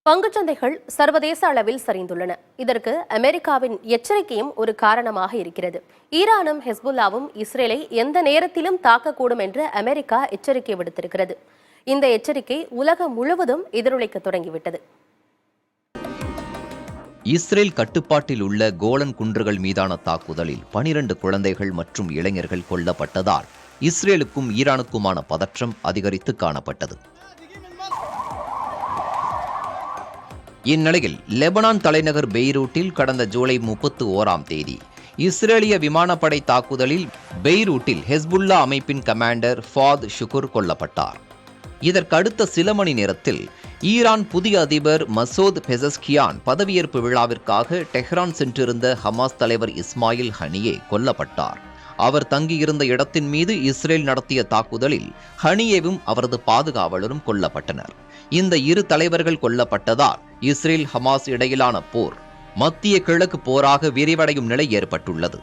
பங்குச்சந்தைகள் சர்வதேச அளவில் சரிந்துள்ளன. இதற்கு அமெரிக்காவின் எச்சரிக்கையும் ஒரு காரணமாக இருக்கிறது. ஈரானும் ஹெஸ்புல்லாவும் இஸ்ரேலை எந்த நேரத்திலும் தாக்கக்கூடும் என்று அமெரிக்கா எச்சரிக்கை விடுத்திருக்கிறது. இந்த எச்சரிக்கை உலகம் முழுவதும் எதிரொலிக்க தொடங்கிவிட்டது. இஸ்ரேல் கட்டுப்பாட்டில் உள்ள கோலன் குன்றுகள் மீதான தாக்குதலில் 12 குழந்தைகள் மற்றும் இளைஞர்கள் கொல்லப்பட்டதால் இஸ்ரேலுக்கும் ஈரானுக்குமான பதற்றம் அதிகரித்து காணப்பட்டது. இந்நிலையில் லெபனான் தலைநகர் பெய்ரூட்டில் கடந்த ஜூலை 31ஆம் தேதி இஸ்ரேலிய விமானப்படை தாக்குதலில் பெய்ரூட்டில் ஹெஸ்புல்லா அமைப்பின் கமாண்டர் ஃபாத் ஷுகுர் கொல்லப்பட்டார். இதற்கு அடுத்த சில மணி நேரத்தில் ஈரான் புதிய அதிபர் மசூத் பெசஸ்கியான் பதவியேற்பு விழாவிற்காக டெஹ்ரான் சென்றிருந்த ஹமாஸ் தலைவர் இஸ்மாயில் ஹனியே கொல்லப்பட்டார். அவர் தங்கியிருந்த இடத்தின் மீது இஸ்ரேல் நடத்திய தாக்குதலில் ஹனியேவும் அவரது பாதுகாவலரும் கொல்லப்பட்டனர். இந்த இரு தலைவர்கள் கொல்லப்பட்டதால் இஸ்ரேல் ஹமாஸ் இடையிலான போர் மத்திய கிழக்கு போராக விரிவடையும் நிலை ஏற்பட்டுள்ளது.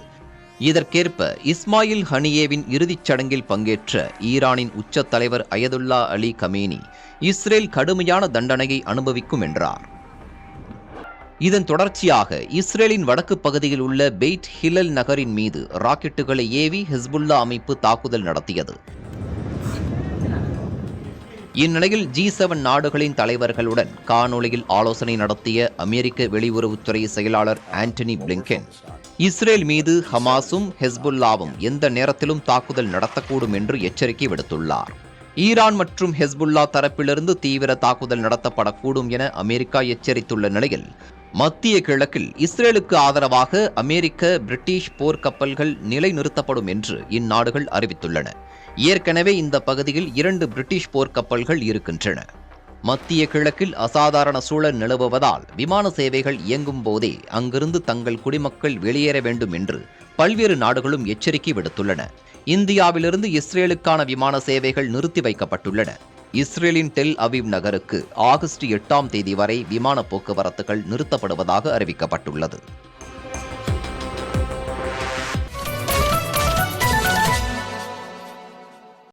இதற்கேற்ப இஸ்மாயில் ஹனியேவின் இறுதிச் சடங்கில் பங்கேற்ற ஈரானின் உச்ச தலைவர் அயதுல்லா அலி கமேனி இஸ்ரேல் கடுமையான தண்டனையை அனுபவிக்கும் என்றார். இதன் தொடர்ச்சியாக இஸ்ரேலின் வடக்கு பகுதியில் உள்ள பெய்ட் ஹிலல் நகரின் மீது ராக்கெட்டுகளை ஏவி ஹெஸ்புல்லா அமைப்பு தாக்குதல் நடத்தியது. இந்நிலையில் G7 நாடுகளின் தலைவர்களுடன் காணொலியில் ஆலோசனை நடத்திய அமெரிக்க வெளியுறவுத்துறை செயலாளர் ஆண்டனி பிளிங்கன் இஸ்ரேல் மீது ஹமாஸும் ஹெஸ்புல்லாவும் எந்த நேரத்திலும் தாக்குதல் நடத்தக்கூடும் என்று எச்சரிக்கை விடுத்துள்ளார். ஈரான் மற்றும் ஹெஸ்புல்லா தரப்பிலிருந்து தீவிர தாக்குதல் நடத்தப்படக்கூடும் என அமெரிக்கா எச்சரித்துள்ள நிலையில் மத்திய கிழக்கில் இஸ்ரேலுக்கு ஆதரவாக அமெரிக்க, பிரிட்டிஷ் போர்க்கப்பல்கள் நிலைநிறுத்தப்படும் என்று இந்நாடுகள் அறிவித்துள்ளன. ஏற்கனவே இந்த பகுதியில் 2 பிரிட்டிஷ் போர்க்கப்பல்கள் இருக்கின்றன. மத்திய கிழக்கில் அசாதாரண சூழல் நிலவுவதால் விமான சேவைகள் இயங்கும் போதே அங்கிருந்து தங்கள் குடிமக்கள் வெளியேற வேண்டும் என்று பல்வேறு நாடுகளும் எச்சரிக்கை விடுத்துள்ளன. இந்தியாவிலிருந்து இஸ்ரேலுக்கான விமான சேவைகள் நிறுத்தி வைக்கப்பட்டுள்ளன. இஸ்ரேலின் டெல் அவீவ் நகருக்கு ஆகஸ்ட் 8ஆம் தேதி வரை விமான போக்குவரத்துகள் நிறுத்தப்படுவதாக அறிவிக்கப்பட்டுள்ளது.